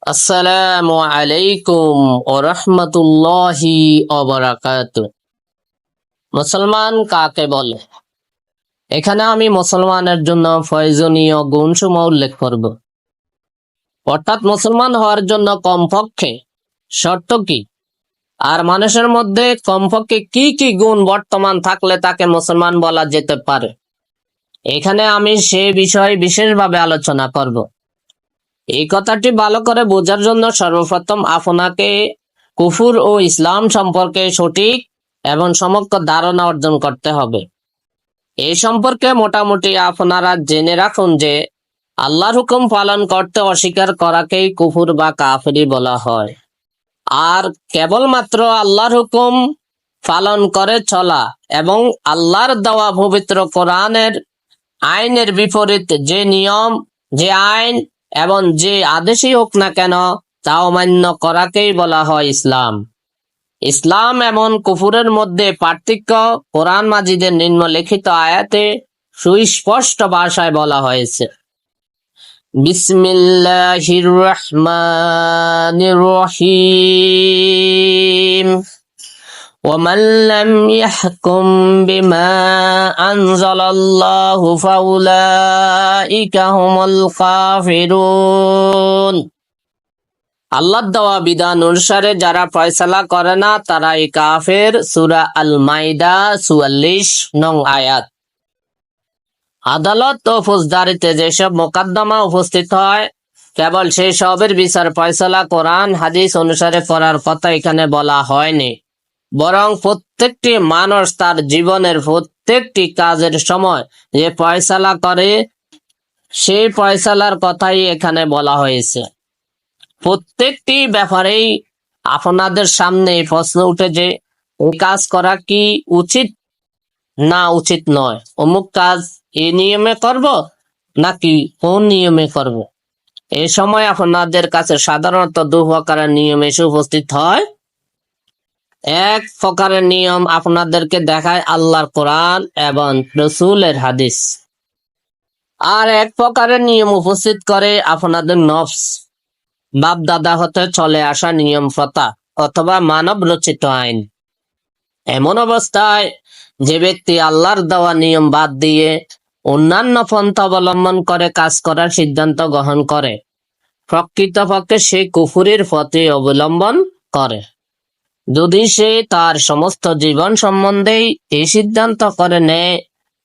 আসসালামু আলাইকুম ওয়া রাহমাতুল্লাহি ওয়া বারাকাতুহু। মুসলমান কাকে বলে? এখানে আমি মুসলমানের জন্য প্রয়োজনীয় গুণসমূহ উল্লেখ করব। অর্থাৎ মুসলমান হওয়ার জন্য কমপক্ষে শর্ত কি, আর মানুষের মধ্যে কমপক্ষে কি কি গুণ বর্তমান থাকলে তাকে মুসলমান বলা যেতে পারে, এখানে আমি সে বিষয়ে বিশেষভাবে আলোচনা করব। এই কথাটি ভালো করে বোঝার জন্য সর্বপ্রথম আপনাকে কুফর ও ইসলাম সম্পর্কে সঠিক এবং সম্যক ধারণা অর্জন করতে হবে। এই সম্পর্কে মোটামুটি আপনারা জেনে রাখুন যে আল্লাহর হুকুম পালন করতে অস্বীকার করাকেই কুফর বা কাফিরি বলা হয়। আর কেবলমাত্র আল্লাহর হুকুম পালন করে চলা এবং আল্লাহর দেওয়া পবিত্র কোরআনের আইনের বিপরীত যে নিয়ম, যে আইন এবং যে আদেশই হোক না কেন তা অমান্য করাকেই বলা হয় ইসলাম। ইসলাম এবং কুফরের মধ্যে পার্থক্য কোরআন মাজিদের নিম্নলিখিত আয়াতে সুস্পষ্ট ভাষায় বলা হয়েছে। বিসমিল্লাহির রহমানির রহিম। ومن لم يحكم بما أنزل الله فأولئك هم الكافرون। আল্লাহর দেওয়া বিধান অনুসারে যারা ফয়সালা করে না তারাই কাফের। সূরা আল মাইদা ৪৪ নং আয়াত। আদালত ও ফৌজদারিতে যেসব মোকদ্দমা উপস্থিত হয় কেবল সেই সবের বিচার ফয়সালা কোরআন হাদিস অনুসারে করার কথা এখানে বলা হয়নি, বরং প্রত্যেকটি মানুষ তার জীবনের প্রত্যেকটি কাজের সময় যে ফয়সালা করে সেই ফয়সালার কথাই এখানে বলা হয়েছে। প্রত্যেকটি ব্যাপারেই আপনাদের সামনে প্রশ্ন উঠে যে এই কাজ করা কি উচিত না উচিত নয়, অমুক কাজ এই নিয়মে করব নাকি কোন নিয়মে করব। এই সময় আপনাদের কাছে সাধারণত দু প্রকারের নিয়ম এসে উপস্থিত হয়। এক প্রকারের নিয়ম আপনাদেরকে দেখায় আল্লাহর কোরআন এবং রসূলের হাদিস, আর এক প্রকারের নিয়ম উপস্থিত করে আপনাদের নফস, বাপ দাদা হতে চলে আসা নিয়ম প্রথা অথবা মানব রচিত আইন। এমন অবস্থায় যে ব্যক্তি আল্লাহর দেওয়া নিয়ম বাদ দিয়ে অন্যান্য পন্থা অবলম্বন করে কাজ করার সিদ্ধান্ত গ্রহণ করে, প্রকৃতপক্ষে সে কুফরির পথে অবলম্বন করে। যদি সে তার সমস্ত জীবন সম্বন্ধেই এই সিদ্ধান্ত করে নেয়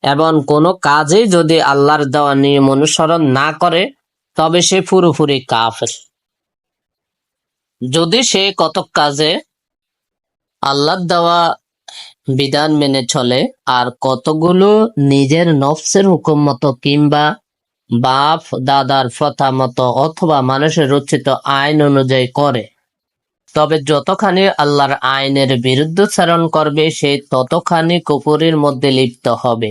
এবং কোনো কাজে যদি আল্লাহর দেওয়া নিয়ম অনুসরণ না করে তবে সে পুরোপুরি কাফের। যদি সে কতক কাজে আল্লাহর দেওয়া বিধান মেনে চলে আর কতগুলো নিজের নফসের হুকুম মতো কিংবা বাপ দাদার প্রথা মতো অথবা মানুষের রচিত আইন অনুযায়ী করে, তবে যতখানি আল্লাহর আইনের বিরুদ্ধাচরণ করবে সে ততখানি কুফরের মধ্যে লিপ্ত হবে।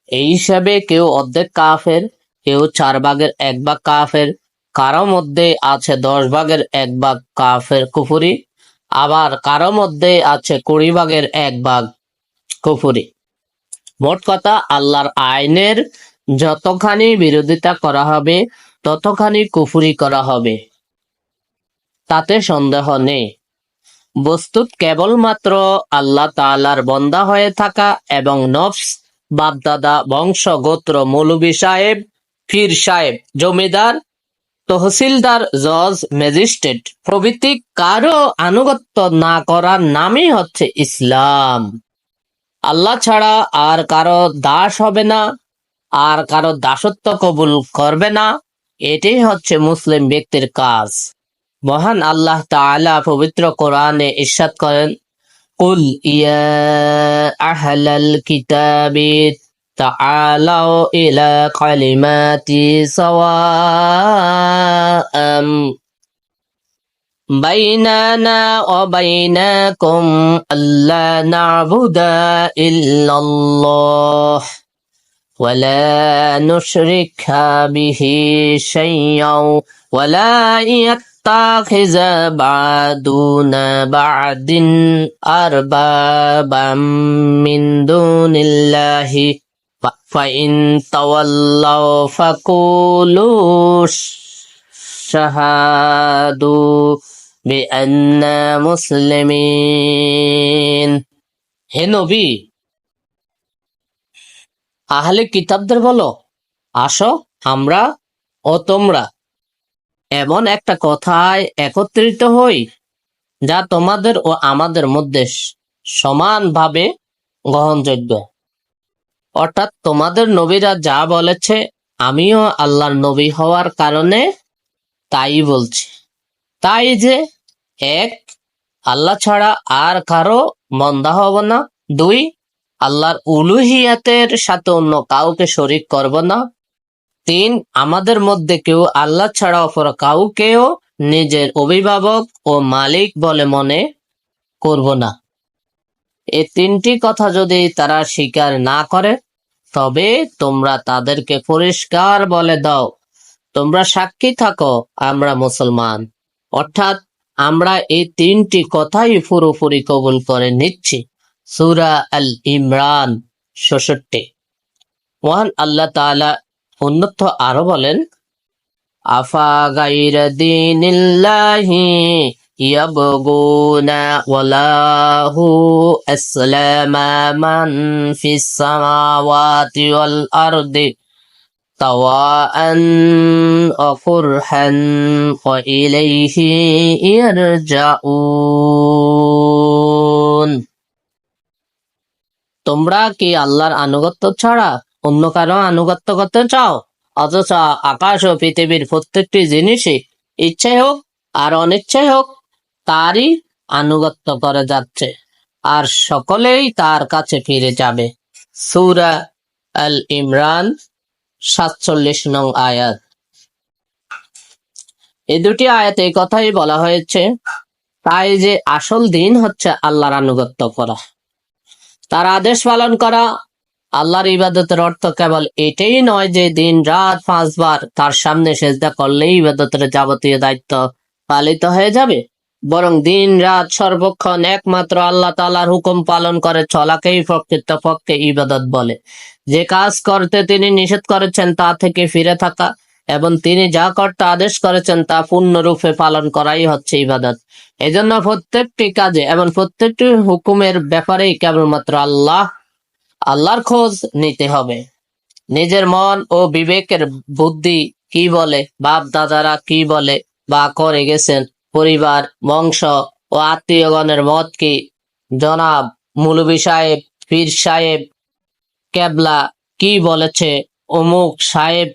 এই হিসাবে কেউ অর্ধেক কাফের, কেউ 4/1 কাফের, কারো মধ্যে আছে 10/1 কাফের কুফরি, আবার কারো মধ্যে আছে 20/1 কুফরি। মোট কথা আল্লাহর আইনের যতখানি বিরোধিতা করা হবে ততখানি কুফরি করা হবে, তাতে সন্দেহ নেই। বস্তুত কেবলমাত্র আল্লাহ তাআলার বান্দা হয়ে থাকা এবং নফস, বাপদাদা, বংশ, গোত্র, মৌলভী সাহেব, পীর সাহেব, জমিদার, তহসিলদার, জজ, ম্যাজিস্ট্রেট প্রভৃতি কারো আনুগত্য না করার নামই হচ্ছে ইসলাম। আল্লাহ ছাড়া আর কারো দাস হবে না, আর কারো দাসত্ব কবুল করবে না, এটাই হচ্ছে মুসলিম ব্যক্তির কাজ। মহান আল্লাহ তাআলা পবিত্র কোরআনে ইরশাদ করেন, কুল ইয়া আহলাল কিতাবি তাআলাউ ইলা কালিমাতি সাওয়াআম বাইনানা ওয়া বাইনাকুম আল্লা না'বুদা ইল্লাল্লাহ ওয়া লা নুশরিকা বিহি শাইয়্যাও ওয়া লা ইয়াত্তাখিযা বা'দুনা বা'দিন আরবাবাম মিন দুনিল্লাহি ফাইন তাওয়াল্লাউ ফাকুলু ওয়াশহাদু বিআন্না মুসলিমিন। হে নবী, আহলে কিতাবদের বলো, আসো আমরা ও তোমরা এমন একটা কথায় একত্রিত হই যা তোমাদের ও আমাদের মধ্যে সমানভাবে গ্রহণযোগ্য। অর্থাৎ তোমাদের নবীরা যা বলেছে আমিও আল্লাহর নবী হওয়ার কারণে তাই বলছি। তাই যে এক, আল্লাহ ছাড়া আর কারো বান্দা হব না। দুই, আল্লাহর উলুহিয়াতের সাথে অন্য কাউকে শরীক করব না। তিন, আমাদের মধ্যে কেউ আল্লাহ ছাড়া অপর কাউকেও নিজের অভিভাবক ও মালিক বলে মনে করব না। এই তিনটি কথা যদি তারা স্বীকার না করে তবে তোমরা তাদেরকে পরিষ্কার বলে দাও, তোমরা সাক্ষী থাকো আমরা মুসলমান। অর্থাৎ আমরা এই তিনটি কথাই পুরোপুরি কবুল করে নিচ্ছি। সূরা আল ইমরান ৬৬। মহান আল্লাহ তাআলা অন্যত্র আরো বলেন, আফা গায়রা দীনিল্লাহি ইয়াবগুনা ওয়ালাহু আসলামা মান ফিস সামাওয়াতি ওয়াল আরদি তাওয়াআন ওয়া কুরহান ওয়া ইলাইহি ইয়ারজাউন। তোমরা কি আল্লাহর আনুগত্য ছাড়া অন্য কারো আনুগত্য করতে চাও? অথচ আকাশ ও পৃথিবীর প্রত্যেকটি জিনিসই ইচ্ছাই হোক আর অনিচ্ছাই হোক তারই আনুগত্য করে যাচ্ছে, আর সকলেই তার কাছে ফিরে যাবে। সূরা আল ইমরান ৪৭ নং আয়াত। এই দুটি আয়াতে এই কথাই বলা হয়েছে। তাই যে আসল দিন হচ্ছে আল্লাহর আনুগত্য করা, তার আদেশ পালন করা। আল্লাহর ইবাদতের অর্থ কেবল এটাই নয় যে দিন রাত ৫ বার তার সামনে সেজদা করলেই ইবাদতের যাবতীয় দায়িত্ব পালিত হয়ে যাবে, বরং দিন রাত সর্বক্ষণ একমাত্র আল্লাহ তাআলার হুকুম পালন করে চলাকেই প্রকৃতপক্ষে ইবাদত বলে। যে কাজ করতে তিনি নিষেধ করেছেন তা থেকে ফিরে থাকা এবং তিনি যা করতে আদেশ করেছেন তা পূর্ণরূপে পালন করাই হচ্ছে ইবাদত। এজন্য প্রত্যেকটি কাজে এবং প্রত্যেকটি হুকুমের ব্যাপারেই কেবলমাত্র আল্লাহর খোঁজ নিতে হবে। নিজের মন ও বিবেকের বুদ্ধি কি বলে, বাপ দাদারা কি বলে বা করে গেছেন, পরিবার, বংশ ও আত্মীয়গণের মত কি, জনাব, মৌলভী সাহেব, পীর সাহেব, কেবলা কি বলেছে, অমুক সাহেব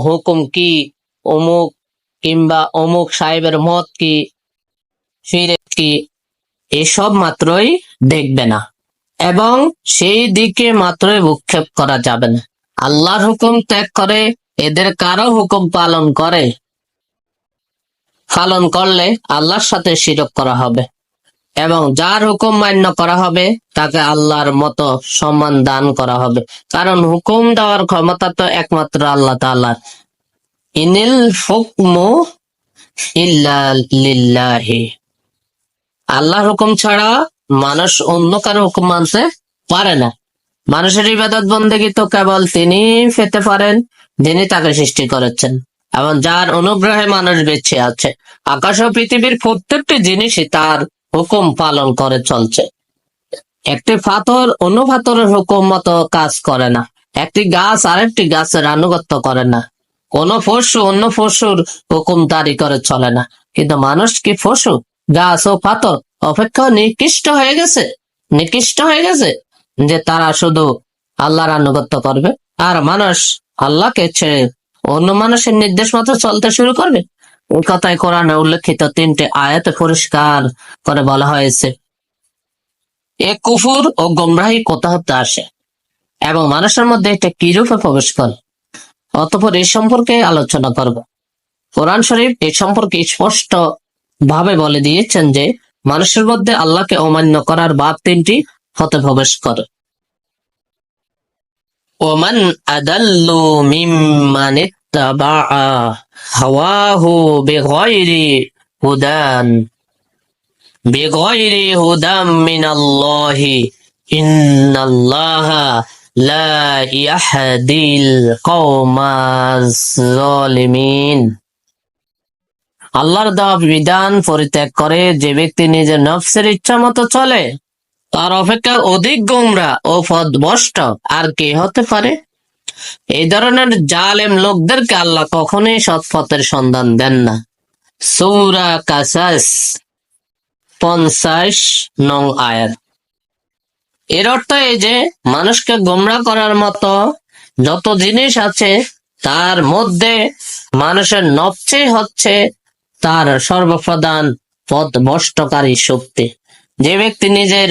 হুকুম কি, অমুক কিংবা অমুক সাহেবের মত কি, ফিরে কি, এসব মাত্রই দেখবে না এবং সেই দিকে মাত্রই ভূক্ষেপ করা যাবে না। আল্লাহর হুকুম ত্যাগ করে এদের কারো হুকুম পালন করলে আল্লাহর সাথে শিরক করা হবে এবং যার হুকুম মান্য করা হবে তাকে আল্লাহর মতো সম্মান দান করা হবে, কারণ হুকুম দেওয়ার ক্ষমতা তো একমাত্র আল্লাহ তাআলার। ইনিল হুকমু ইল্লা লিল্লাহি। আল্লাহর হুকুম ছাড়া মানুষ অন্য কারো হুকুম মানতে পারে না। মানুষের ইবাদত বন্দেগী তো কেবল তিনি পেতে পারেন যিনি তাকে সৃষ্টি করেছেন এবং যার অনুগ্রহে মানুষ বেঁচে আছে। আকাশ ও পৃথিবীর প্রত্যেকটি জিনিসই তার হুকুম পালন করে চলছে। একটি পাথর অন্য পাথরের হুকুম মতো কাজ করে না, একটি গাছ আরেকটি গাছের আনুগত্য করে না, কোন পশু অন্য পশুর হুকুম দাঁড়ি করে চলে না। কিন্তু মানুষ কি পশু, গাছ ও পাথর অপেক্ষা নিকৃষ্ট হয়ে গেছে যে তারা শুধু আল্লাহর আনুগত্য করবে, আর মানুষ আল্লাহকে ছেড়ে অন্য মানুষের নির্দেশ মতো চলতে শুরু করবে। এই কথাই কোরআনে উল্লেখিত ৩টি আয়াতে পরিষ্কার করে বলা হয়েছে। এ কুফর ও গোমরাহি কোথা হতে আসে এবং মানুষের মধ্যে এটা কিরূপে প্রবেশ করে, অতঃপর এই সম্পর্কে আলোচনা করব। কোরআন শরীফ এই সম্পর্কে স্পষ্ট ভাবে বলে দিয়েছেন যে মানুষের মধ্যে আল্লাহকে অমান্য করার ভাব ৩টি হতে প্রবেশ করে। ওমান আদাল্লু মিম্মান ইত্তাবাআ হাওয়াহু বিগয়রি হুদাম মিনাল্লাহি ইন্নাল্লাহা লা ইয়াহদিল কওমাজ জালিমিন। আল্লাহর দেওয়া বিধান পরিত্যাগ করে যে ব্যক্তি নিজের নফসের ইচ্ছা মতো চলে, তার অপেক্ষা অধিক গোমরা ও পথভ্রষ্ট আর কে হতে পারে? এই ধরনের জালেম লোকদেরকে আল্লাহ কখনোই সৎ পথের সন্ধান দেন না। সূরা কাসাস 50 নং আয়াত। এর অর্থ এই যে মানুষকে গোমরা করার মতো যত জিনিস আছে তার মধ্যে মানুষের নফসে হচ্ছে তার সর্বপ্রধান পথভ্রষ্টকারী শক্তি। যে ব্যক্তি নিজের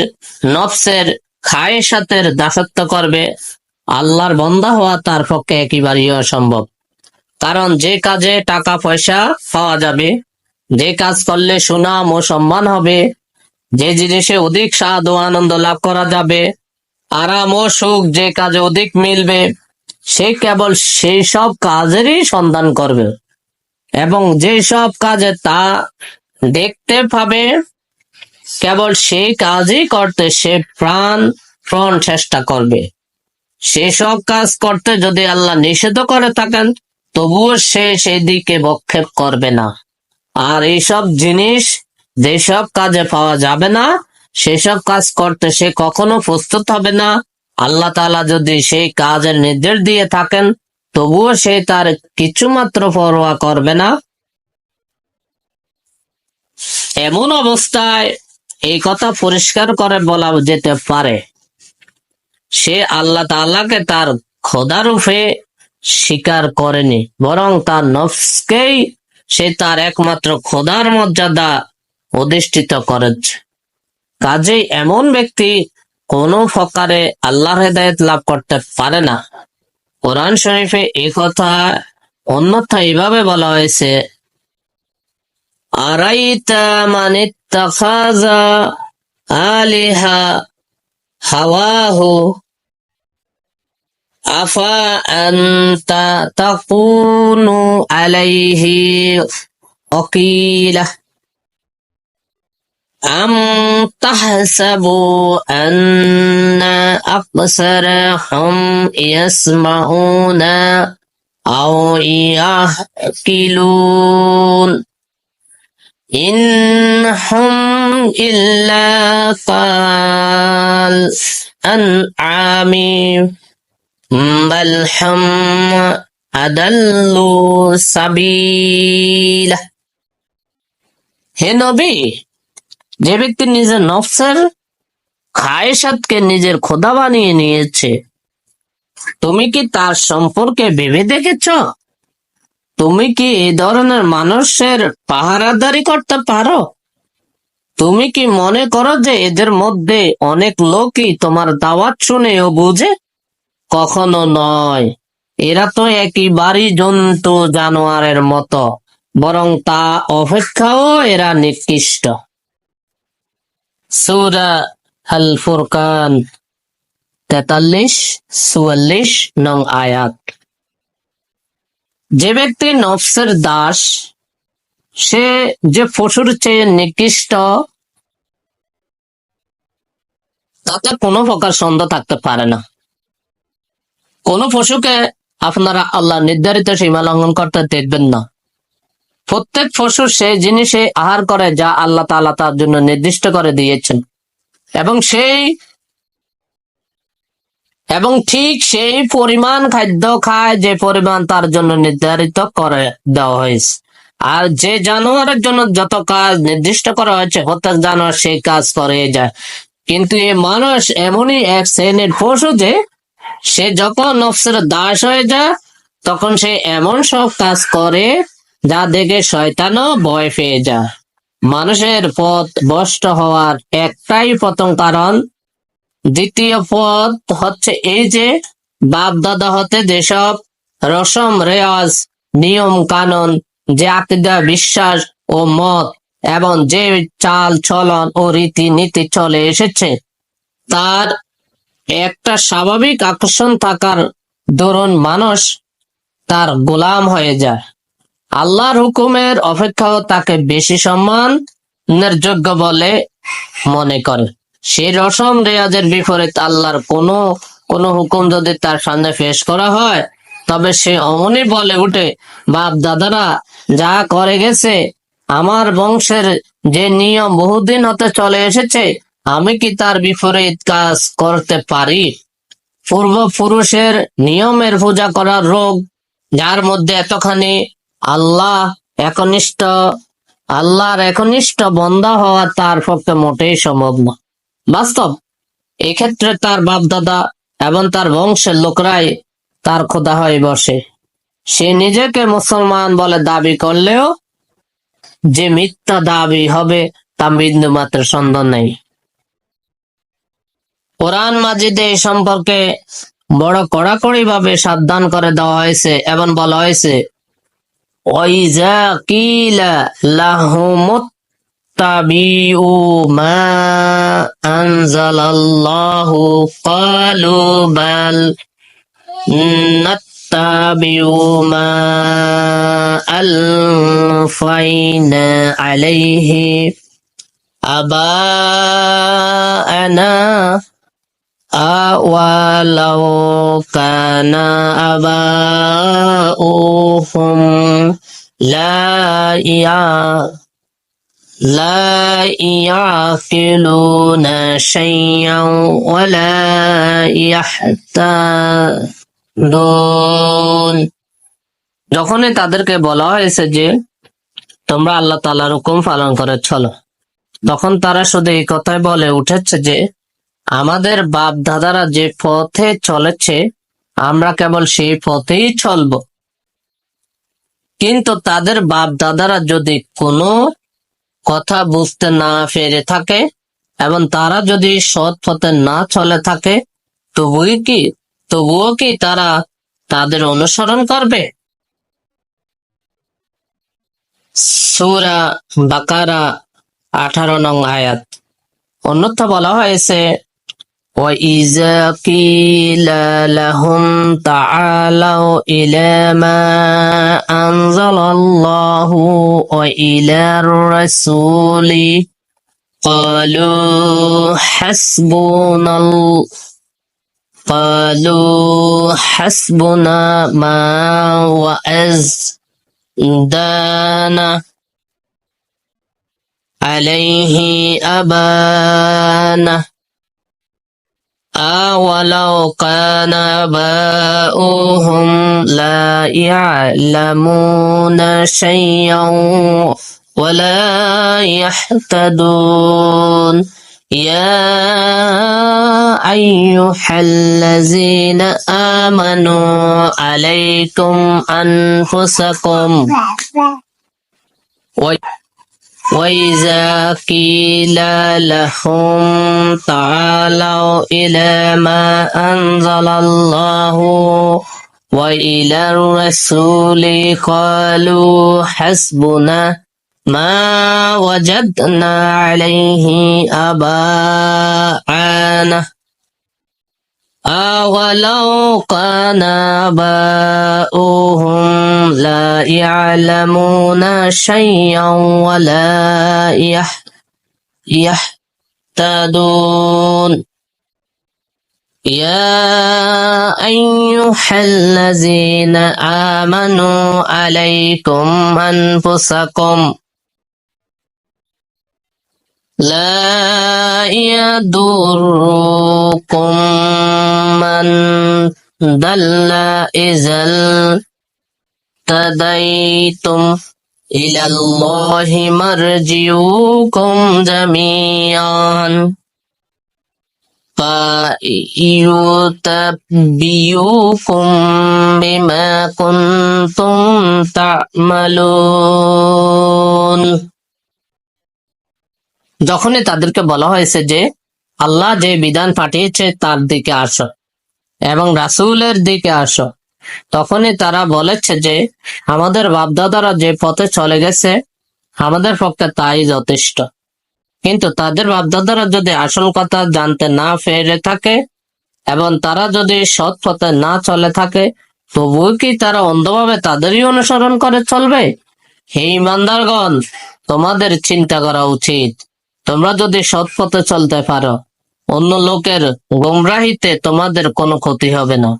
নফসের খায়েশাতের দাসত্ব করবে, আল্লাহর বান্দা হওয়া তার পক্ষে একেবারেই অসম্ভব। কারণ যে কাজে টাকা পয়সা পাওয়া যাবে, যে কাজ করলে সুনাম ও সম্মান হবে, যে জিনিসে অধিক স্বাদ ও আনন্দ লাভ করা যাবে, আরাম ও সুখ যে কাজে অধিক মিলবে, সে কেবল সেই সব কাজেরই সন্ধান করবে এবং যে সব কাজে তা দেখতে পাবে কেবল সেই কাজই করতে সে প্রাণ চেষ্টা করবে। সেসব কাজ করতে যদি আল্লাহ নিষেধ করে থাকেন তবুও সে সেই দিকে ভক্ষেপ করবে না। আর এইসব জিনিস যেসব কাজে পাওয়া যাবে না সেসব কাজ করতে সে কখনো প্রস্তুত হবে না। আল্লাহ তাআলা যদি সেই কাজের নির্দেশ দিয়ে থাকেন তবুও সে তার কিছুমাত্র পরোয়া করবে না। এমন অবস্থায় এই কথা পরিষ্কার করে বলা যেতে পারে, সে আল্লাহ তাআলাকে তার খোদা রূপে স্বীকার করেনি, বরং তার নফসকেই সে তার একমাত্র খোদার মর্যাদা অধিষ্ঠিত করেছে। কাজেই এমন ব্যক্তি কোনো প্রকারে আল্লাহর হেদায়েত লাভ করতে পারে না। কোরআন শরীফে এই কথা অন্যথা এভাবে বলা হয়েছে, আরাইতা মান ইত্তাখাযা আলিহা হাওয়াহু আফা আনতা তাকুনু আলাইহি ওয়াকিলা আম তাহসাবু আন্না আকসারাহুম ইয়াসমাউনা আও ইয়াকিলুন ইনহুম ইল্লা কাল আনআমি বাল হুম আদাল্লু সাবিলা। হে নবী, যে ব্যক্তি নিজের নফসের খায়েশাতকে নিজের খোদা বানিয়ে নিয়েছে, তুমি কি তার সম্পর্কে ভেবে দেখেছ? তুমি কি এই ধরনের মানুষের পাহারাদারি করতে পারো? তুমি কি মনে করো যে এদের মধ্যে অনেক লোকই তোমার দাওয়াত শুনে ও বুঝে? কখনো নয়। এরা তো একেবারেই জন্তু জানোয়ারের মতো, বরং তা অপেক্ষাও এরা নিকৃষ্ট। সূরা আল ফুরকান 43-44 নং আয়াত। যে ব্যক্তি নফসের দাস, সে যে পশুর চেয়ে নিকৃষ্ট তাতে কোনো প্রকার সন্দেহ থাকতে পারে না। কোন পশুকে আপনারা আল্লাহ নির্ধারিত সীমা লঙ্ঘন করতে দেখবেন না। প্রত্যেক পশু সেই জিনিসে আহার করে যা আল্লাহ তাআলা তার জন্য নির্দিষ্ট করে দিয়েছেন এবং ঠিক সেই পরিমাণ খাদ্য খায় যে পরিমাণ তার জন্য নির্ধারিত করে দেওয়া হয়েছে। আর যে জানোয়ারের জন্য যত কাজ নির্দিষ্ট করা হয়েছে প্রত্যেক জানোয়ার সেই কাজ করে যায়। কিন্তু এই মানুষ এমনই এক শ্রেণীর পশু যে সে যখন নফসের দাস হয়ে যায় তখন সে এমন সব কাজ করে যা দেখে শয়তানও ভয় পেয়ে যায়। মানুষের পথ ভ্রষ্ট হওয়ার একটাই প্রথম কারণ। দ্বিতীয় পথ হচ্ছে এই যে বাপ দাদা হতে যেসব রসম রেওয়াজ, নিয়ম কানুন, যে আকীদা বিশ্বাস ও মত এবং যে চাল চলন ও রীতি নীতি চলে এসেছে তার একটা স্বাভাবিক আকর্ষণ থাকার দরুন মানুষ তার গোলাম হয়ে যায়। আল্লাহর হুকুমের অপেক্ষাও তাকে বেশি সম্মানের যোগ্য বলে মনে করে। সেই রসম রেওয়াজের বিপরীত আল্লাহর কোনো হুকুম যদি তার সামনে পেশ করা হয় তবে সে অমনি বলে উঠে, বাপ দাদারা যা করে গেছে আমার বংশের যে নিয়ম বহুদিন হতে চলে এসেছে, আমি কি তার বিপরীত কাজ করতে পারি? পূর্বপুরুষের নিয়মের পূজা করার রোগ, যার মধ্যে এতখানি আল্লাহ একনিষ্ঠ আল্লাহর একনিষ্ঠ বন্দা হওয়া তার পক্ষে মোটেই সম্ভব না। বাস্তব, এক্ষেত্রে তার বাপদাদা এবং তার বংশের লোকরাই তার খোদা হয়ে বসে। সে নিজেকে মুসলমান বলে দাবি করলেও যে মিথ্যা দাবি হবে তা বিন্দুমাত্র সন্দেহ নেই। কোরআন মাজিদে এই সম্পর্কে বড় কড়াকড়ি ভাবে সাবধান করে দেওয়া হয়েছে এবং বলা হয়েছে, ওয়াইজা কিলা লাহুমুত্তাবিউ মা আনজালাল্লাহু ক্বালু বাল নাত্তাবিউ মা আলফাইনা আলাইহি আবাআনা আওয়ালাউ কানা আবাউহুম লা ইয়াকিলুনা শাইআন ওয়া লা ইয়াহতাদুন। যখনই তাদেরকে বলা হয়েছে যে তোমরা আল্লাহ তাআলার হুকুম পালন করে চলো, তখন তারা শুধু এই কথাই বলে উঠেছে যে আমাদের বাপ দাদারা যে পথে চলেছে আমরা কেবল সেই পথেই চলব। কিন্তু তাদের বাপ দাদারা যদি কোনো কথা বুঝতে না পেরে থাকে এবং তারা যদি সৎ পথে না চলে থাকে, তবুও কি তারা তাদের অনুসরণ করবে? সূরা বাকারা 18 নং আয়াত। অন্যথা বলা হয়েছে, وَإِذَا قِيلَ لَهُمْ تَعَالَوْا إِلَى مَا أَنزَلَ اللَّهُ وَإِلَى الرَّسُولِ قَالُوا حَسْبُنَا مَا وَجَدْنَا عَلَيْهِ آبَاءَنَا أَوَلَوْ كَانَ آبَاؤُهُمْ لَا يَعْلَمُونَ شَيْئًا وَلَا يَهْتَدُونَ يَا أَيُّهَا الَّذِينَ آمَنُوا عَلَيْكُمْ أَنفُسَكُمْ وَإِذَا قِيلَ لَهُمْ تَعَالَوْا إِلَى مَا أَنزَلَ اللَّهُ وَإِلَى الرَّسُولِ قَالُوا حَسْبُنَا مَا وَجَدْنَا عَلَيْهِ آبَاءَنَا أَوَلَوْ كَانَ آبَاؤُهُمْ لَا يَعْلَمُونَ شَيْئًا وَلَا يَهْتَدُونَ يَا أَيُّهَا الَّذِينَ آمَنُوا عَلَيْكُمْ أَنفُسَكُمْ لَا يَضُرُّكُمْ مَنْ ضَلَّ إِذَا اهْتَدَيْتُمْ إِلَى اللَّهِ مَرْجِعُكُمْ جَمِيعًا فَيُنَبِّئُكُم بِمَا كُنتُمْ تَعْمَلُونَ। যখনই তাদেরকে বলা হয়েছে যে আল্লাহ যে বিধান পাঠিয়েছে তার দিকে আসো এবং রাসূলের দিকে আসো, তখনই তারা বলেছে যে আমাদের বাপদাদারা যে পথে চলে গেছে আমাদের পক্ষে তাই যথেষ্ট। কিন্তু তাদের বাপদাদারা যদি আসল কথা জানতে না পেরে থাকে এবং তারা যদি সৎ পথে না চলে থাকে, তবুও কি তারা অন্ধভাবে তাদেরই অনুসরণ করে চলবে? হে ঈমানদারগণ, তোমাদের চিন্তা করা উচিত। তোমরা যদি সৎ পথে চলতে পারো, অন্য লোকের গোমরাহিতে তোমাদের কোনো ক্ষতি হবে না।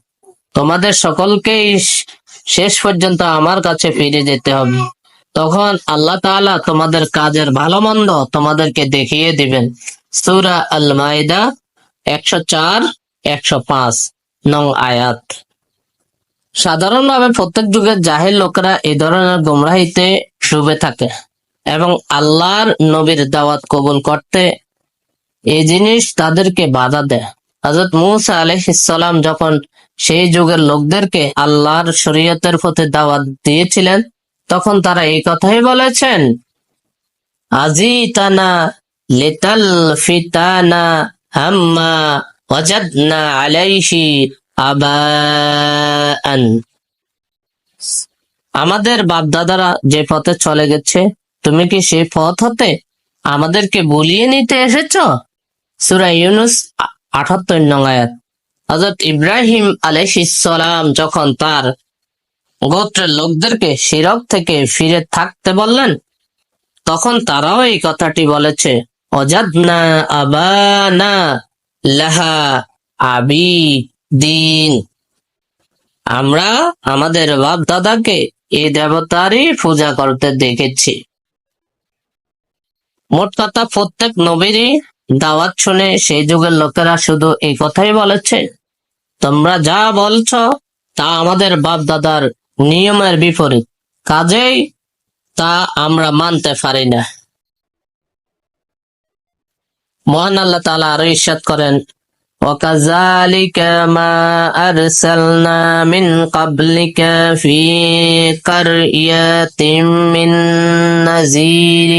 তোমাদের সকলকেই শেষ পর্যন্ত আমার কাছে ফিরে যেতে হবে। তখন আল্লাহ তাআলা তোমাদের কাজের ভালো মন্দ তোমাদেরকে দেখিয়ে দিবেন। সূরা আল মাইদা 104 105 নং আয়াত। সাধারণভাবে প্রত্যেক যুগের জাহিল লোকেরা এই ধরনের গোমরাহিতে ডুবে থাকে এবং আল্লাহর নবীর দাওয়াত কবুল করতে এই জিনিস তাদেরকে বাধা দেয়। হযরত মূসা আলাইহিস সালাম যখন সেই যুগের লোকদেরকে আল্লাহর শরীয়তের পথে দাওয়াত দিয়েছিলেন, তখন তারা এই কথাই বলেছেন, আজিতানা লিতাল ফিতানা হাম্মা ওয়াজাদনা আলাইহি আবাআন। আমাদের বাপদাদারা যে পথে চলে গেছে, তুমি কি সেই পথ হতে আমাদেরকে বলিয়ে নিতে এসেছো? সূরা ইউনূস ৭৮ নং আয়াত। হযরত ইব্রাহিম আলাইহিস সালাম যখন তার গোত্রের লোকদেরকে শিরক থেকে ফিরে থাকতে বললেন, তখন তারাও এই কথাটি বলেছে, ওয়াজাদনা আবানা লাহা আবিদিন। আমরা আমাদের বাপ দাদাকে এই দেবতারই পূজা করতে দেখেছি। মোট কথা, প্রত্যেক নবীরই দাওয়াত শুনে সেই যুগের লোকেরা শুধু এই কথাই বলেছে, তোমরা যা বলছো তা আমাদের বাপ দাদার নিয়মের বিপরীত, কাজেই তা আমরা মানতে পারি না। মহান আল্লাহ তাআলা আরো ইরশাদ করেন, وَكَذَلِكَ مَا أَرْسَلْنَا مِنْ قَبْلِكَ فِي قَرْيَةٍ مِّن نَّذِيرٍ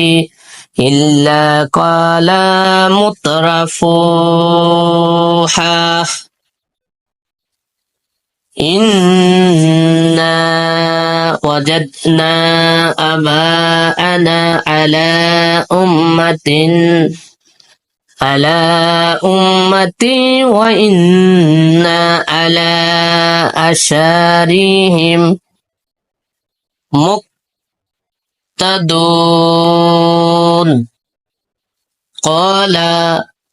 إِلَّا قَالَ مُتْرَفُوهَا إِنَّا وَجَدْنَا آبَاءَنَا عَلَى أمتي وإنا على آثارهم مقتدون قال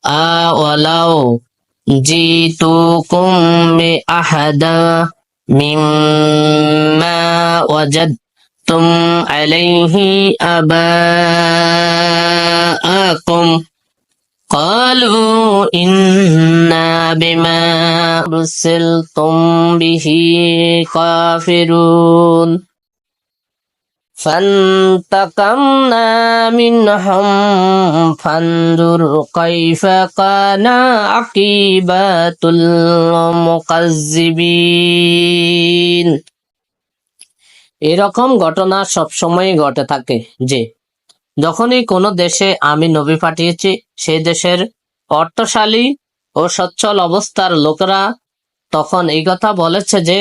أولو جئتكم بأحد مما وجدتم عليه آباءكم قالوا إنا بما أرسلتم به كافرون فانتقمنا منهم فانظر كيف كان عاقبة المكذبين। এরকম ঘটনা সবসময় ঘটে থাকে যে যখনই কোনো দেশে আমি নবী পাঠিয়েছি, সেই দেশের অর্থশালী ও সচ্ছল অবস্থার লোকেরা তখন এই কথা বলেছে যে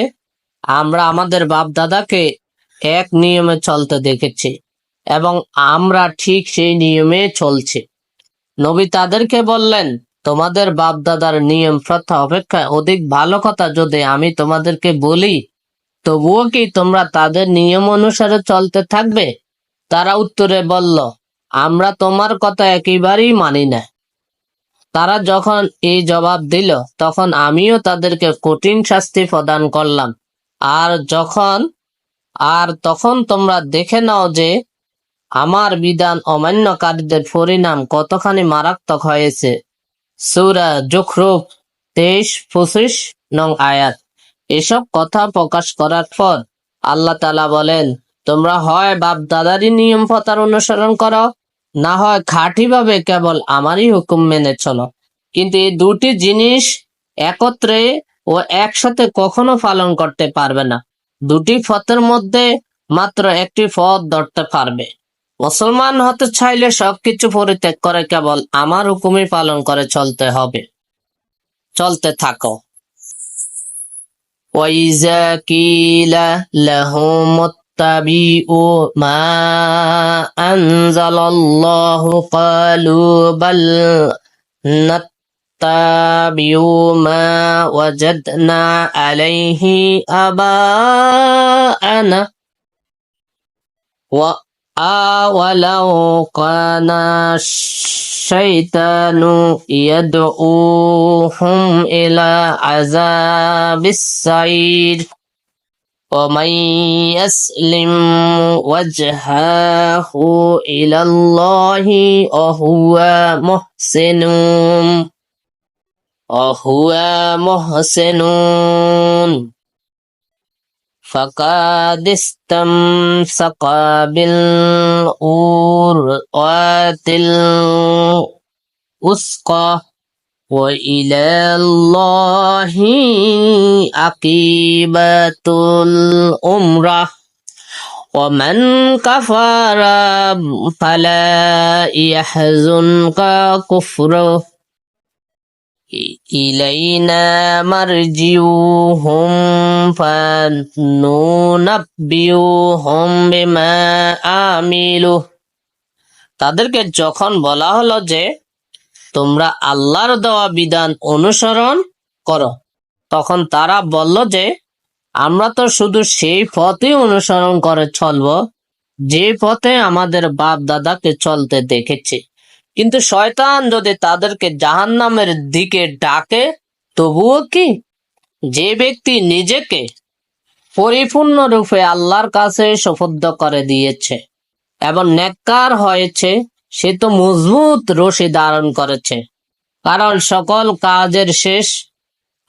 আমরা আমাদের বাপ দাদাকে এক নিয়মে চলতে দেখেছি এবং আমরা ঠিক সেই নিয়মে চলছি। নবী তাদেরকে বললেন, তোমাদের বাপ দাদার নিয়ম প্রথা অপেক্ষা অধিক ভালো কথা যদি আমি তোমাদেরকে বলি, তবুও কি তোমরা তাদের নিয়ম অনুসারে চলতে থাকবে? তারা উত্তরে বলল, আমরা তোমার কথা একেবারেই মানি না। তারা যখন এই জবাব দিল, তখন আমিও তাদেরকে কঠিন শাস্তি প্রদান করলাম। আর তখন তোমরা দেখে নাও যে আমার বিধান অমান্যকারীদের পরিণাম কতখানি মারাত্মক হয়েছে। সূরা যুখরুফ 23-25 নং আয়াত। এসব কথা প্রকাশ করার পর আল্লাহ তাআলা বলেন, তোমরা হয় বাপ দাদারই নিয়ম প্রথার অনুসরণ করো, না হয় খাঁটিভাবে কেবল আমারই হুকুম মেনে চলো। কিন্তু এই দুটি জিনিস একত্রে ও একসাথে কখনো পালন করতে পারবে না। দুটি পথের মধ্যে মাত্র একটি পথ ধরতে পারবে। মুসলমান হতে চাইলে সবকিছু পরিত্যাগ করে কেবল আমার হুকুমই পালন করে চলতে হবে। চলতে থাকো। وَإِذَا قِيلَ لَهُمُ اتَّبِعُوا مَا أَنزَلَ اللَّهُ قَالُوا بَلْ نَتَّبِعُ مَا وَجَدْنَا عَلَيْهِ آبَاءَنَا وَأَوَلَوْ كَانَ الشَّيْطَانُ يَدْعُوهُمْ إِلَى عَذَابِ السَّعِيرِ ومن يسلم وجهه إلى الله وهو محسن فقد استمسك بالعروة الوثقى وإلى الله عاقبة الأمر ومن كفر فلا يحزنك كفره إلينا مرجعهم فننبئهم بما عملوا। তাদেরকে যখন বলা হলো যে তোমরা আল্লাহর দেওয়া বিধান অনুসরণ করো, তখন তারা বলল যে আমরা তো শুধু সেই পথই অনুসরণ করে চলবো যে পথে আমাদের বাপ দাদাকে চলতে দেখেছি। কিন্তু শয়তান যদি তাদেরকে জাহান্নামের দিকে ডাকে, তবুও কি? যে ব্যক্তি নিজেকে পরিপূর্ণরূপে আল্লাহর কাছে সুপুর্দ করে দিয়েছে এবং নেককার হয়েছে, সে তো মজবুত রশি ধারণ করেছে, কারণ সকল কাজের শেষ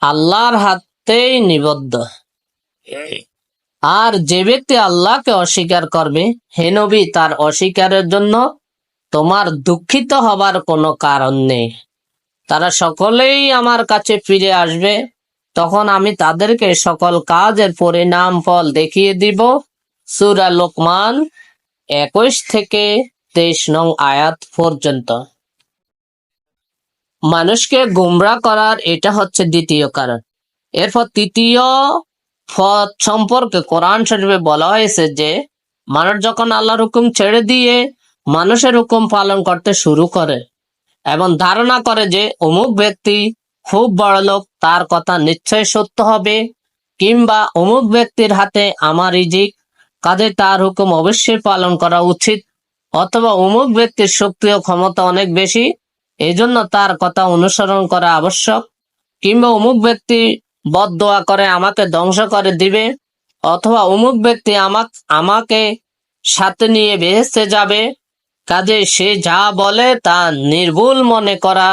আল্লাহর হাতেই নিবদ্ধ। আর যে ব্যক্তি আল্লাহকে অস্বীকার করবে, হে নবী, তার অস্বীকারের জন্য তোমার দুঃখিত হবার কোনো কারণ নেই। তারা সকলেই আমার কাছে ফিরে আসবে, তখন আমি তাদেরকে সকল কাজের পরিণাম ফল দেখিয়ে দিব। সূরা লোকমান 21 থেকে 23 নং আয়াত পর্যন্ত। মানুষকে গুমরাহ করার এটা হচ্ছে দ্বিতীয় কারণ। এরপর তৃতীয় পথ সম্পর্কে কোরআন শরীফে বলা হয়েছে যে মানুষ যখন আল্লাহর হুকুম ছেড়ে দিয়ে মানুষের হুকুম পালন করতে শুরু করে এবং ধারণা করে যে অমুক ব্যক্তি খুব বড় লোক, তার কথা নিশ্চয় সত্য হবে, কিংবা অমুক ব্যক্তির হাতে আমার রিজিক, কাজে তার হুকুম অবশ্যই পালন করা উচিত, অথবা অমুক ব্যক্তির শক্তি ও ক্ষমতা অনেক বেশি, এই জন্য তার কথা অনুসরণ করা আবশ্যক, কিংবা অমুক ব্যক্তি বদদোয়া করে আমাকে ধ্বংস করে দিবে, অথবা অমুক ব্যক্তি আমাকে সাথে নিয়ে বেহেশতে যাবে, কাজে সে যা বলে তা নির্ভুল মনে করা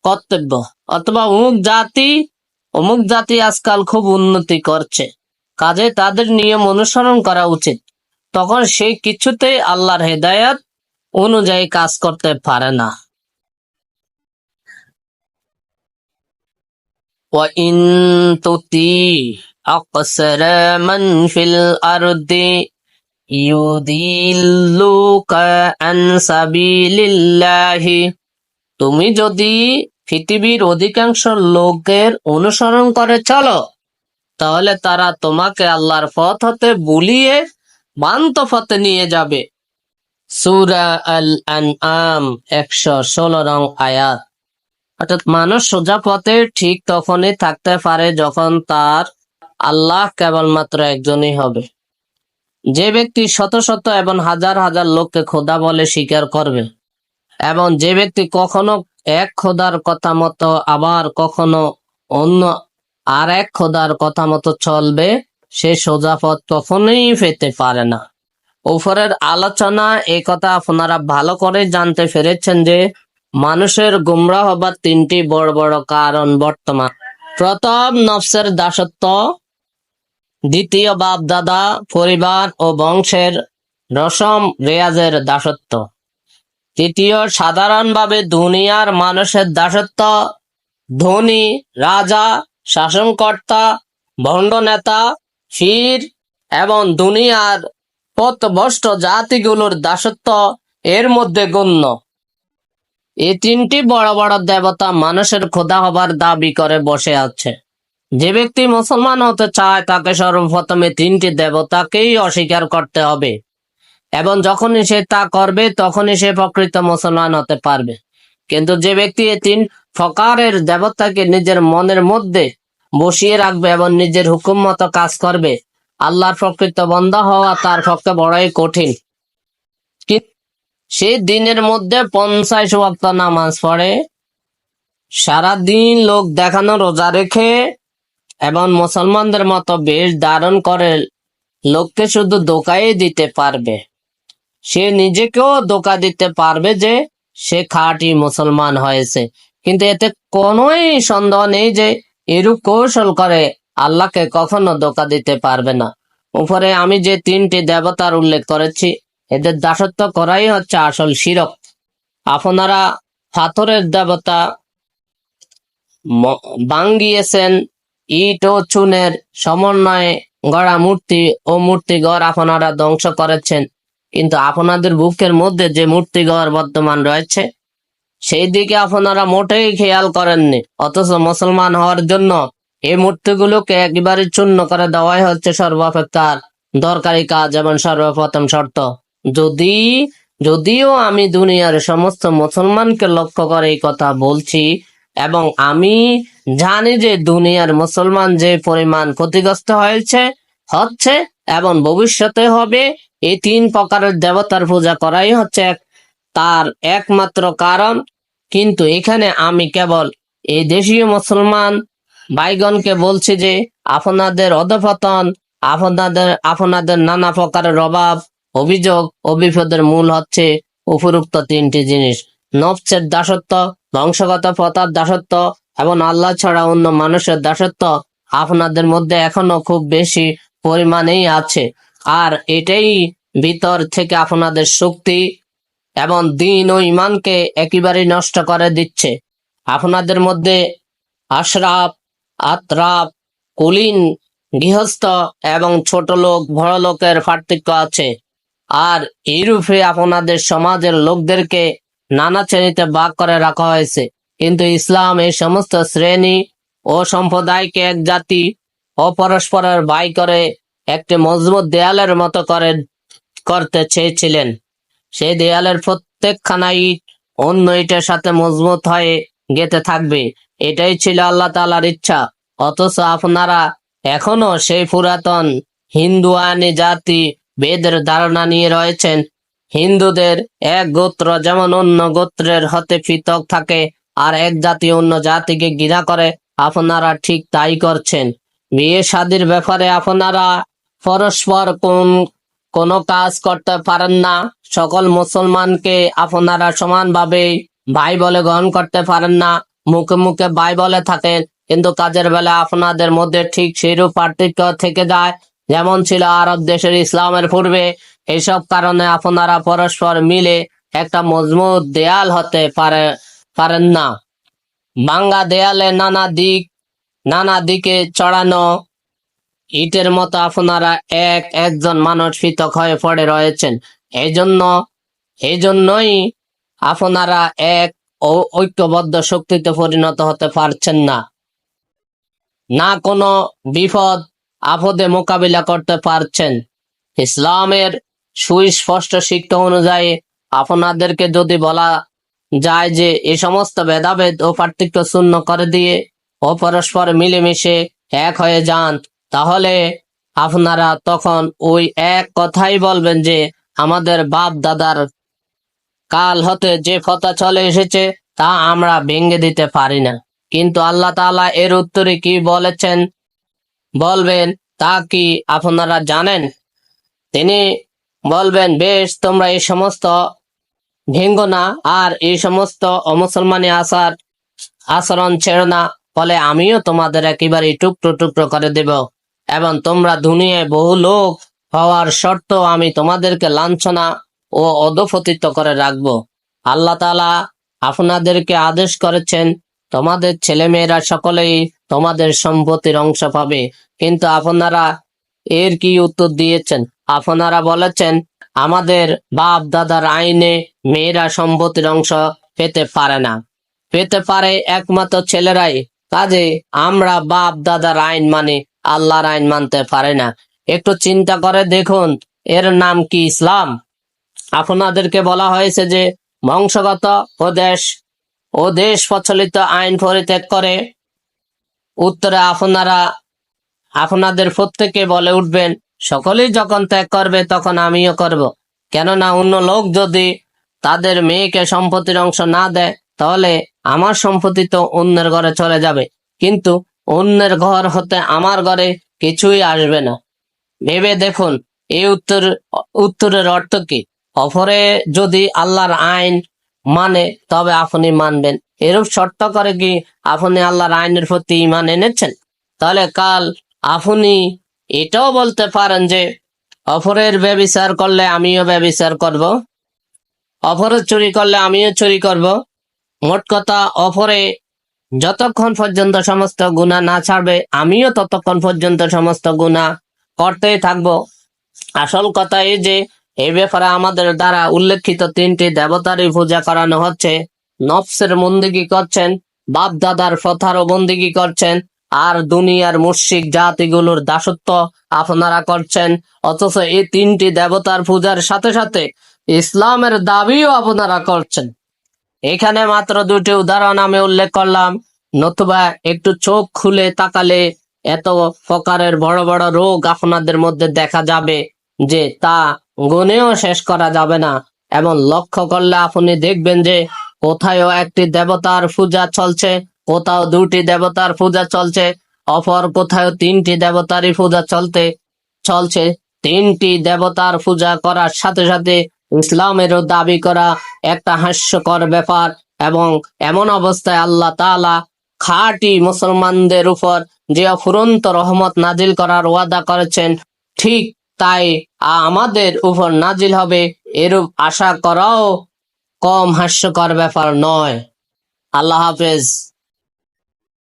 কর্তব্য। অথবা অমুক জাতি আজকাল খুব উন্নতি করছে, কাজে তাদের নিয়ম অনুসরণ করা উচিত, তখন সে কিছুতেই আল্লাহর হেদায়েত অনুযায়ী কাজ করতে পারে না। وَإِن تُطِيعْ أَكْثَرَ مَنْ فِي الْأَرْضِ يُضِلُّوكَ عَنْ سَبِيلِ اللَّهِ, তুমি যদি পৃথিবীর অধিকাংশ লোকের অনুসরণ করে চলো, তাহলে তারা তোমাকে আল্লাহর পথ হতে ভুলিয়ে ভ্রান্ত পথে নিয়ে যাবে। সূরা আল আনআম 116 নং আয়াত। অর্থাৎ মানুষ সোজা পথে ঠিক তখনই থাকতে পারে যখন তার আল্লাহ কেবলমাত্র একজনই হবে। যে ব্যক্তি শত শত এবং হাজার হাজার লোককে খোদা বলে স্বীকার করবে, এবং যে ব্যক্তি কখনো এক খোদার কথা মতো আবার কখনো অন্য আর এক খোদার কথা মতো চলবে, সে সোজা পথ কখনোই পেতে পারে না। উপরের আলোচনা এই কথা আপনারা ভালো করে জানতে পেরেছেন যে মানুষের গুমরাহ হবার তিনটি বড় বড় কারণ বর্তমান। প্রথম, নফসের দাসত্ব; দ্বিতীয়, বাপ দাদা, পরিবার ও বংশের রসম রেয়াজের দাসত্ব; তৃতীয়, সাধারণভাবে দুনিয়ার মানুষের দাসত্ব, ধনী, রাজা, শাসনকর্তা, ভণ্ড নেতা, পীর এবং দুনিয়ার পথভ্রষ্ট জাতিগুলোর দাসত্ব এর মধ্যে গণ্য। এই তিনটি বড় বড় দেবতা মানুষের খোদা হবার দাবি করে বসে আছে। যে ব্যক্তি মুসলমান হতে চায় তাকে সর্বপ্রথমে তিনটি দেবতাকেই অস্বীকার করতে হবে, এবং যখনই সে তা করবে তখনই সে প্রকৃত মুসলমান হতে পারবে। কিন্তু যে ব্যক্তি এই তিন প্রকারের দেবতাকে নিজের মনের মধ্যে বসিয়ে রাখবে এবং নিজের হুকুম মতো কাজ করবে, আল্লাহর প্রকৃত বান্দা হওয়া তার পক্ষে বড়ই কঠিন। সে দিনের মধ্যে 50 ওয়াক্ত নামাজ পড়ে, সারাদিন লোক দেখানো রোজা রেখে এবং মুসলমানদের মতো বেশ ধারণ করে লোককে শুধু ধোঁকাই দিতে পারবে, সে নিজেকেও ধোঁকা দিতে পারবে যে সে খাঁটি মুসলমান হয়েছে, কিন্তু এতে কোনোই সন্দেহ নেই যে এরূপ কৌশল করে আল্লাহকে কখনো ধোঁকা দিতে পারবে না। উপরে আমি যে তিনটি দেবতার উল্লেখ করেছি, এদের দাসত্ব করাই হচ্ছে আসল শিরক। আপনারা পাথরের দেবতা বাঙ্গিয়েছেন, ইট ও চুনের সমন্বয়ে গড়া মূর্তি ও মূর্তিঘর আপনারা ধ্বংস করেছেন, কিন্তু আপনাদের বুকের মধ্যে যে মূর্তিঘর বর্তমান রয়েছে সেই দিকে আপনারা মোটেই খেয়াল করেননি, অথচ মুসলমান হওয়ার জন্য এই মূর্তিগুলোকে একেবারে চূর্ণ করে দেওয়াই হচ্ছে সর্বাপেক্ষা দরকারি কাজ এবং সর্বপ্রথম শর্ত। যদি যদিও আমি দুনিয়ার সমস্ত মুসলমানকে লক্ষ্য করে এই কথা বলছি, এবং আমি জানি যে দুনিয়ার মুসলমান যে পরিমাণ ক্ষতিগ্রস্ত হচ্ছে এবং ভবিষ্যতে হবে, এই তিন প্রকারের দেবতার পূজা করাই হচ্ছে তার একমাত্র কারণ। কিন্তু এখানে আমি কেবল এই দেশীয় মুসলমান ভাইগণকে বলছি যে আপনাদের অধঃপতন, আপনাদের নানা প্রকারের অভাব, অভিযোগ ও বিপদের মূল হচ্ছে উপরোক্ত তিনটি জিনিস: নফসের দাসত্ব, বংশগত প্রথার দাসত্ব এবং আল্লাহ ছাড়া অন্য মানুষের দাসত্ব আপনাদের মধ্যে এখনো খুব বেশি পরিমাণেই আছে। আর এটাই ভিতর থেকে আপনাদের শক্তি এবং দিন ও ইমানকে একেবারে নষ্ট করে দিচ্ছে। আপনাদের মধ্যে আশরাফ, আতরাফ, কুলীন, গৃহস্থ এবং ছোট লোক বড় লোকের পার্থক্য আছে। আর এইরূপে আপনাদের সমাজের লোকদেরকে নানা শ্রেণীতে ভাগ করে রাখা হয়েছে, কিন্তু ইসলাম এই সমস্ত শ্রেণী ও সম্প্রদায়কে এক জাতি ও পরস্পরের ভাই করে একটি মজবুত দেয়ালের মতো করতে চেয়েছিলেন। সেই দেয়ালের প্রত্যেকখানা ইট অন্য ইটের সাথে মজবুত হয়ে গেঁথে থাকবে, এটাই ছিল আল্লাহ তাআলার ইচ্ছা। অথচ আপনারা এখনো সেই পুরাতন হিন্দু আইনি জাতি বেদের ধারণা নিয়ে রয়েছেন। হিন্দুদের এক গোত্র যেমন অন্য গোত্রের হতে পৃথক থাকে আর এক জাতি অন্য জাতিকে ঘৃণা করে, আপনারা ঠিক তাই করছেন। বিয়ে শাদীর ব্যাপারে আপনারা পরস্পর কোনো কাজ করতে পারেন না। সকল মুসলমানকে আপনারা সমানভাবে ভাই বলে গ্রহণ করতে পারেন না। মুখে মুখে ভাই বলে থাকেন, কিন্তু কাজের বেলা আপনাদের মধ্যে ঠিক সেইরূপ পার্থক্য থেকে যায় যেমন ছিল আরব দেশের ইসলামের পূর্বে। এইসব কারণে আপনারা পরস্পর মিলে একটা মজবুত দেয়াল হতে পারেন না। ভাঙ্গা দেয়ালে নানা দিকে চড়ানো ইটের মতো আপনারা একজন মানুষ পৃথক হয়ে পড়ে রয়েছেন। এই জন্যই আপনারা এক ঐক্যবদ্ধ শক্তিতে পরিণত হতে পারছেন না, না কোনো বিপদ আপদে মোকাবিলা করতে পারছেন। ইসলামের সুস্পষ্ট শিক্ষা অনুযায়ী আপনাদেরকে যদি বলা যায় যে এই সমস্ত ভেদাভেদ ও পার্থক্য শূন্য করে দিয়ে ও পরস্পর মিলেমিশে এক হয়ে যান, তাহলে আপনারা তখন ওই এক কথাই বলবেন যে আমাদের বাপ দাদার কাল হতে যে কথা চলে এসেছে তা আমরা ভেঙে দিতে পারি না। কিন্তু আল্লাহ তাআলা এর উত্তরে কি বলবেন তা কি আপনারা জানেন? তিনি বলবেন, বেশ, তোমরা এই সমস্ত ভেঙ্গো না আর এই সমস্ত অমুসলমানি আচরণ ছেড়ো না, ফলে আমিও তোমাদের একেবারে টুকরো টুকরো করে দেব এবং তোমরা দুনিয়ায় বহু লোক হওয়ার শর্তেও আমি তোমাদেরকে লাঞ্ছনা ও অধঃপতিত করে রাখবো। আল্লাহ তাআলা আপনাদেরকে আদেশ করেছেন তোমাদের ছেলেমেয়েরা সকলেই তোমাদের সম্পত্তির অংশ পাবে, কিন্তু আপনারা এর কি উত্তর দিয়েছেন? আপনারা বলেছেন আমাদের বাপ দাদার আইনে মেয়েরা সম্পত্তির অংশ পেতে পারে না, পেতে পারে একমাত্র ছেলেরাই। কাজে আমরা বাপ দাদার আইন মানে আল্লাহর আইন মানতে পারে না। একটু চিন্তা করে দেখুন, এর নাম কি ইসলাম? আপনাদেরকে বলা হয়েছে যে বংশগত ও দেশ প্রচলিত আইন পরিত্যাগ করে। উত্তরে আপনাদের প্রত্যেকে বলে উঠবেন, সকলেই যখন ত্যাগ করবে তখন আমিও করব। কেননা অন্য লোক যদি তাদের মেয়েকে সম্পত্তির অংশ না দেয় তাহলে আমার সম্পত্তি তো অন্যের ঘরে চলে যাবে, কিন্তু অন্যের ঘর হতে আমার ঘরে কিছুই আসবে না। ভেবে দেখুন এই উত্তরের অর্থ কি? অপরে যদি আল্লাহর আইন মানে তবে আপনি মানবেন, এরূপ শর্ত করে কি আপনি আল্লাহর আইনের প্রতি ঈমান এনেছেন? তাহলে কাল আপনি এটাও বলতে পারেন যে অপরের ব্যভিচার করলে আমিও ব্যভিচার করব, অপরের চুরি করলে আমিও চুরি করব। মোট কথা, অপরে যতক্ষণ পর্যন্ত সমস্ত গুনাহ না ছাড়বে আমিও ততক্ষণ পর্যন্ত সমস্ত গুনাহ করতেই থাকবো। আসল কথা এই যে এই ব্যাপারে আমাদের দ্বারা উল্লেখিত তিনটি দেবতারই পূজা করানো হচ্ছে, নফসের বন্দিগি করছেন, বাপ দাদার প্রথারও বন্দিগি করছেন, আর দুনিয়ার মুশরিক জাতিগুলোর দাসত্ব আপনারা করছেন। অথচ এই তিনটি দেবতার পূজার সাথে সাথে ইসলামের দাবিও আপনারা করছেন। এখানে মাত্র দুটি উদাহরণ আমি উল্লেখ করলাম, নতুবা একটু চোখ খুলে তাকালে এত প্রকারের বড় বড় রোগ আপনাদের মধ্যে দেখা যাবে যে তা গুণেও শেষ করা যাবে না। এবং লক্ষ্য করলে আপনি দেখবেন যে কোথাও একটি দেবতার পূজা চলছে, কোথাও দুটি দেবতার পূজা চলছে, অপর কোথাও তিনটি দেবতারই পূজা চলছে। তিনটি দেবতার পূজা করার সাথে সাথে ইসলামেরও দাবি করা একটা হাস্যকর ব্যাপার। এবং এমন অবস্থায় আল্লাহ তাআলা খাঁটি মুসলমানদের উপর যে অফুরন্ত রহমত নাজিল করার ওয়াদা করেছেন, ঠিক তাই আমাদের উপর নাজিল হবে, এরূপ আশা করাও কম হাস্যকর ব্যাপার নয়। আল্লাহ হাফেজ।